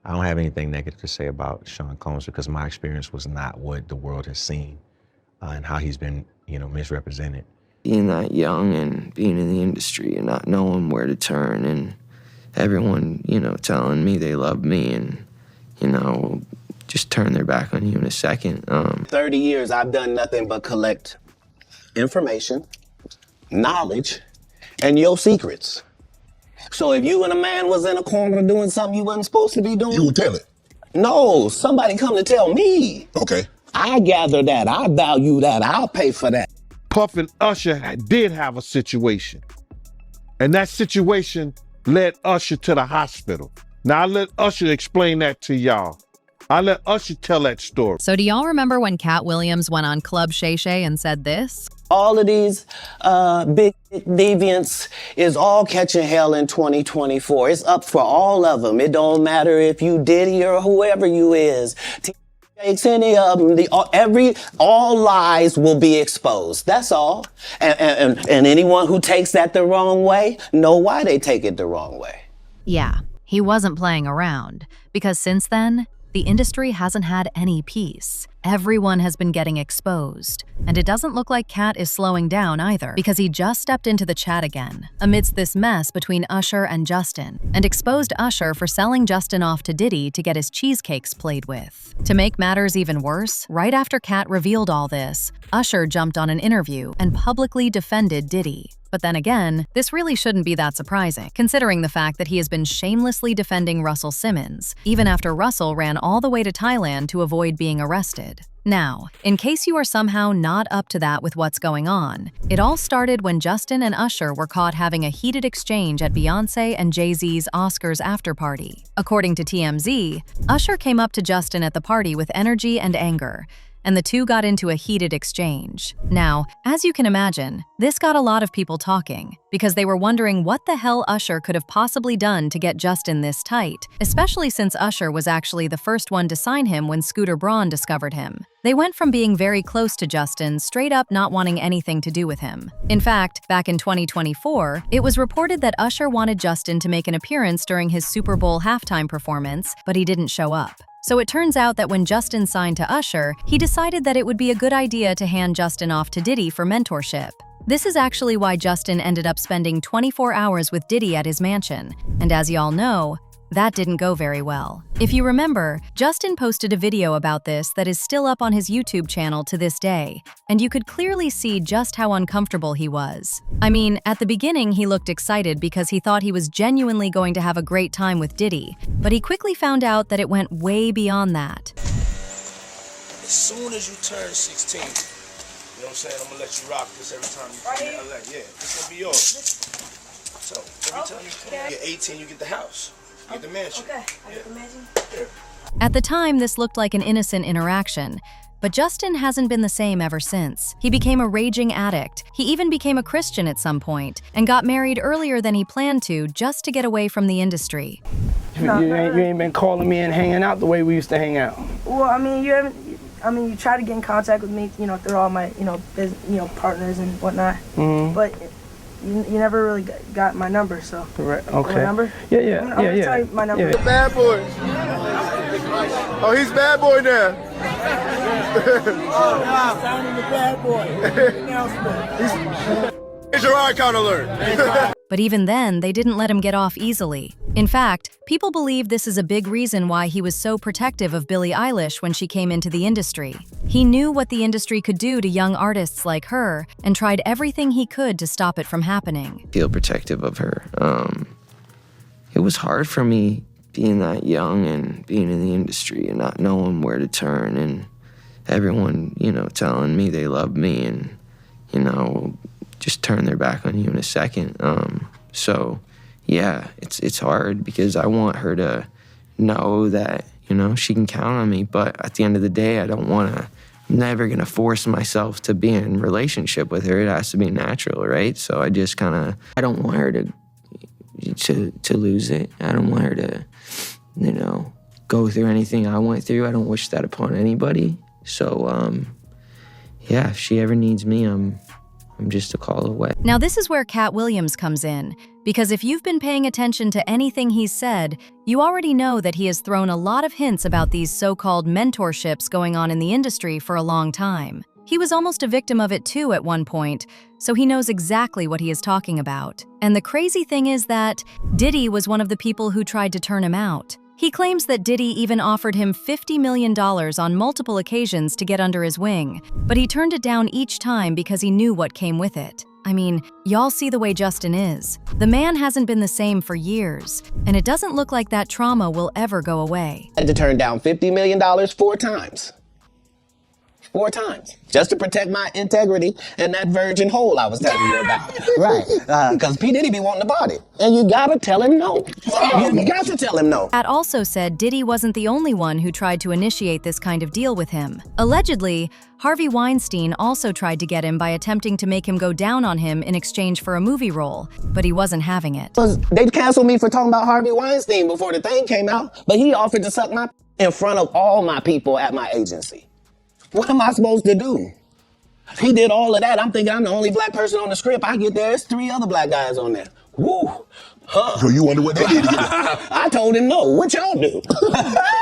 I don't have anything negative to say about Sean Combs because my experience was not what the world has seen and how he's been, misrepresented. Being that young and being in the industry and not knowing where to turn and everyone, telling me they love me and, just turn their back on you in a second. 30 years, I've done nothing but collect information, knowledge, and your secrets. So if you and a man was in a corner doing something you wasn't supposed to be doing... You would tell it? No, somebody come to tell me. Okay. I gather that, I value that, I'll pay for that. Puff and Usher did have a situation. And that situation led Usher to the hospital. Now I let Usher explain that to y'all. I let Usher tell that story. So do y'all remember when Katt Williams went on Club Shay Shay and said this? All of these big deviants is all catching hell in 2024. It's up for all of them. It don't matter if you Diddy or whoever you is. Takes any of them, all lies will be exposed. That's all. And anyone who takes that the wrong way, know why they take it the wrong way. Yeah, he wasn't playing around, because since then, the industry hasn't had any peace. Everyone has been getting exposed. And it doesn't look like Katt is slowing down either, because he just stepped into the chat again, amidst this mess between Usher and Justin, and exposed Usher for selling Justin off to Diddy to get his cheesecakes played with. To make matters even worse, right after Katt revealed all this, Usher jumped on an interview and publicly defended Diddy. But then again, this really shouldn't be that surprising, considering the fact that he has been shamelessly defending Russell Simmons, even after Russell ran all the way to Thailand to avoid being arrested. Now, in case you are somehow not up to that with what's going on, it all started when Justin and Usher were caught having a heated exchange at Beyoncé and Jay-Z's Oscars after-party. According to TMZ, Usher came up to Justin at the party with energy and anger, and the two got into a heated exchange. Now, as you can imagine, this got a lot of people talking, because they were wondering what the hell Usher could have possibly done to get Justin this tight, especially since Usher was actually the first one to sign him when Scooter Braun discovered him. They went from being very close to Justin straight up not wanting anything to do with him. In fact, back in 2024, it was reported that Usher wanted Justin to make an appearance during his Super Bowl halftime performance, but he didn't show up. So it turns out that when Justin signed to Usher, he decided that it would be a good idea to hand Justin off to Diddy for mentorship. This is actually why Justin ended up spending 24 hours with Diddy at his mansion. And as y'all know, that didn't go very well. If you remember, Justin posted a video about this that is still up on his YouTube channel to this day, and you could clearly see just how uncomfortable he was. I mean, at the beginning he looked excited because he thought he was genuinely going to have a great time with Diddy, but he quickly found out that it went way beyond that. As soon as you turn 16, you know what I'm saying, I'm gonna let you rock this every time you come to LA. Yeah, this gonna be yours. So every time you get 18, you get the house. Get the mansion. Okay, I get the mansion. Yeah. At the time, this looked like an innocent interaction, but Justin hasn't been the same ever since. He became a raging addict. He even became a Christian at some point, and got married earlier than he planned to just to get away from the industry. You ain't been calling me and hanging out the way we used to hang out. Well, I mean, you try to get in contact with me, through all my, partners and whatnot. Mm-hmm. But you never really got my number, so. Right. Okay. My number? Yeah. I'm gonna tell you my number. Yeah. Bad boy. Oh, he's bad boy now. Signing the bad boy. Here's your icon alert. But even then, they didn't let him get off easily. In fact, people believe this is a big reason why he was so protective of Billie Eilish when she came into the industry. He knew what the industry could do to young artists like her and tried everything he could to stop it from happening. Feel protective of her. It was hard for me being that young and being in the industry and not knowing where to turn and everyone, telling me they love me and, just turn their back on you in a second. So yeah, it's hard because I want her to know that, she can count on me. But at the end of the day, I'm never gonna force myself to be in a relationship with her. It has to be natural, right? So I just I don't want her to lose it. I don't want her to, go through anything I went through. I don't wish that upon anybody. So yeah, if she ever needs me, I'm I'm just a call away. Now this is where Katt Williams comes in, because if you've been paying attention to anything he's said, you already know that he has thrown a lot of hints about these so-called mentorships going on in the industry for a long time. He was almost a victim of it too at one point, so he knows exactly what he is talking about. And the crazy thing is that Diddy was one of the people who tried to turn him out. He claims that Diddy even offered him $50 million on multiple occasions to get under his wing, but he turned it down each time because he knew what came with it. I mean, y'all see the way Justin is. The man hasn't been the same for years, and it doesn't look like that trauma will ever go away. I had to turn down $50 million 4 times. 4 times, just to protect my integrity and that virgin hole I was telling you about. Right, because P. Diddy be wanting the body. And you gotta tell him no. You got to tell him no. Katt also said Diddy wasn't the only one who tried to initiate this kind of deal with him. Allegedly, Harvey Weinstein also tried to get him by attempting to make him go down on him in exchange for a movie role, but he wasn't having it. They canceled me for talking about Harvey Weinstein before the thing came out, but he offered to suck my in front of all my people at my agency. What am I supposed to do? He did all of that. I'm thinking I'm the only black person on the script. I get there, there's 3 other black guys on there. Woo! Huh. So you wonder what they did? I told him no. What y'all do?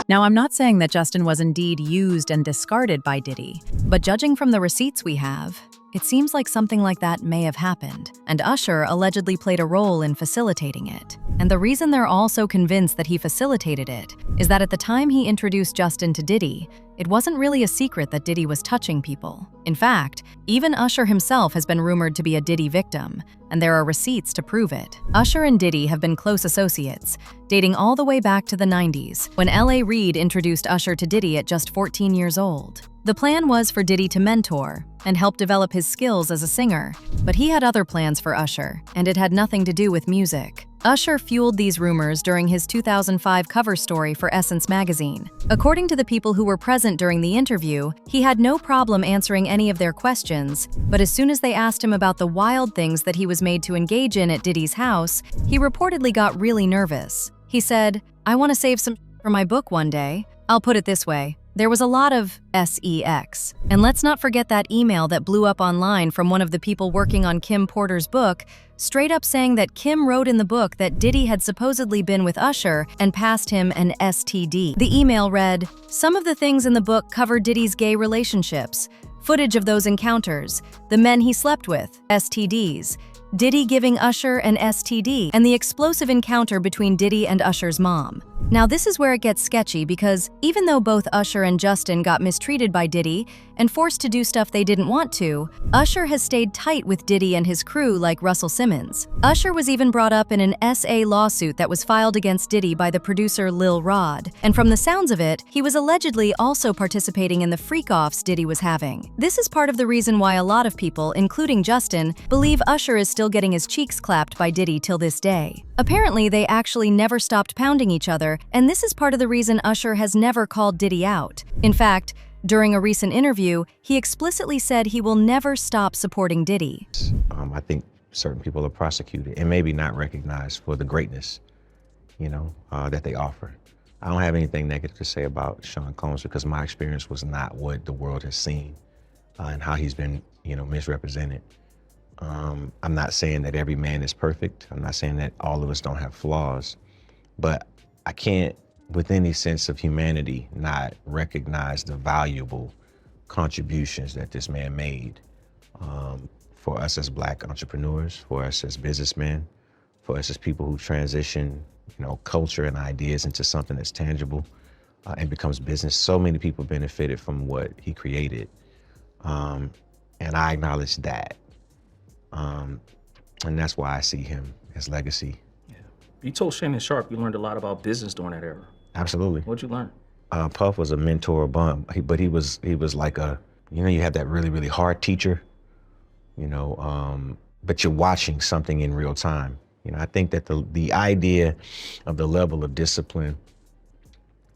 Now, I'm not saying that Justin was indeed used and discarded by Diddy, but judging from the receipts we have, it seems like something like that may have happened, and Usher allegedly played a role in facilitating it. And the reason they're all so convinced that he facilitated it is that at the time he introduced Justin to Diddy, it wasn't really a secret that Diddy was touching people. In fact, even Usher himself has been rumored to be a Diddy victim, and there are receipts to prove it. Usher and Diddy have been close associates, dating all the way back to the 90s, when L.A. Reid introduced Usher to Diddy at just 14 years old. The plan was for Diddy to mentor and help develop his skills as a singer, but he had other plans for Usher, and it had nothing to do with music. Usher fueled these rumors during his 2005 cover story for Essence magazine. According to the people who were present during the interview, he had no problem answering any of their questions, but as soon as they asked him about the wild things that he was made to engage in at Diddy's house, he reportedly got really nervous. He said, "I want to save some for my book one day. I'll put it this way. There was a lot of sex. And let's not forget that email that blew up online from one of the people working on Kim Porter's book, straight up saying that Kim wrote in the book that Diddy had supposedly been with Usher and passed him an STD. The email read, "Some of the things in the book cover Diddy's gay relationships, footage of those encounters, the men he slept with, STDs, Diddy giving Usher an STD, and the explosive encounter between Diddy and Usher's mom." Now this is where it gets sketchy because even though both Usher and Justin got mistreated by Diddy and forced to do stuff they didn't want to, Usher has stayed tight with Diddy and his crew like Russell Simmons. Usher was even brought up in an SA lawsuit that was filed against Diddy by the producer Lil Rod, and from the sounds of it, he was allegedly also participating in the freak-offs Diddy was having. This is part of the reason why a lot of people, including Justin, believe Usher is still getting his cheeks clapped by Diddy till this day. Apparently, they actually never stopped pounding each other, and this is part of the reason Usher has never called Diddy out. In fact, during a recent interview, he explicitly said he will never stop supporting Diddy. I think certain people are prosecuted and maybe not recognized for the greatness, that they offer. I don't have anything negative to say about Sean Combs because my experience was not what the world has seen and how he's been, misrepresented. I'm not saying that every man is perfect. I'm not saying that all of us don't have flaws, but I can't, with any sense of humanity, not recognize the valuable contributions that this man made for us as Black entrepreneurs, for us as businessmen, for us as people who transition, culture and ideas into something that's tangible and becomes business. So many people benefited from what he created, and I acknowledge that. And that's why I see him as legacy. Yeah. You told Shannon Sharp you learned a lot about business during that era. Absolutely. What'd you learn? Puff was a mentor but he was like you have that really, really hard teacher, but you're watching something in real time. I think that the idea of the level of discipline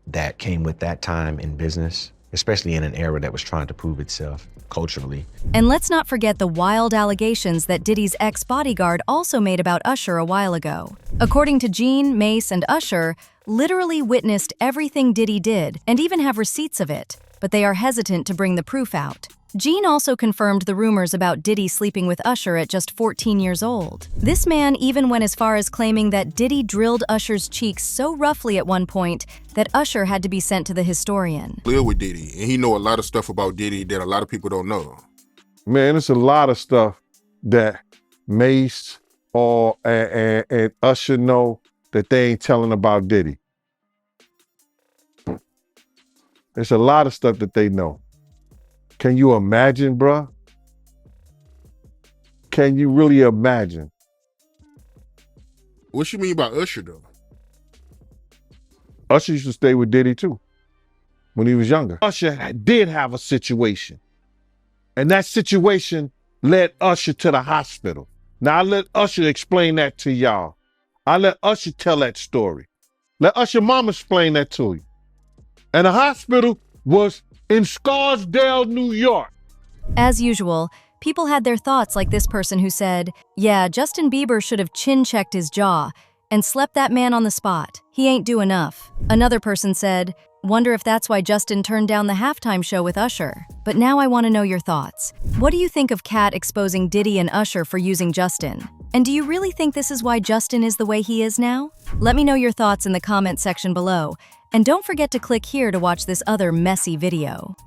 that came with that time in business, especially in an era that was trying to prove itself culturally. And let's not forget the wild allegations that Diddy's ex-Bodyguard also made about Usher a while ago. According to Gene, Mace, and Usher, literally witnessed everything Diddy did and even have receipts of it, but they are hesitant to bring the proof out. Gene also confirmed the rumors about Diddy sleeping with Usher at just 14 years old. This man even went as far as claiming that Diddy drilled Usher's cheeks so roughly at one point that Usher had to be sent to the historian. Live with Diddy, and he know a lot of stuff about Diddy that a lot of people don't know. Man, it's a lot of stuff that Mace and Usher know that they ain't telling about Diddy. There's a lot of stuff that they know. Can you imagine, bruh? Can you really imagine? What you mean by Usher, though? Usher used to stay with Diddy, too, when he was younger. Usher did have a situation, and that situation led Usher to the hospital. Now, I let Usher explain that to y'all. I let Usher tell that story. Let Usher mama explain that to you. And the hospital was in Scarsdale, New York. As usual, people had their thoughts, like this person who said, yeah, Justin Bieber should have chin-checked his jaw and slept that man on the spot. He ain't do enough. Another person said, wonder if that's why Justin turned down the halftime show with Usher. But now I want to know your thoughts. What do you think of Katt exposing Diddy and Usher for using Justin? And do you really think this is why Justin is the way he is now? Let me know your thoughts in the comment section below. And don't forget to click here to watch this other messy video.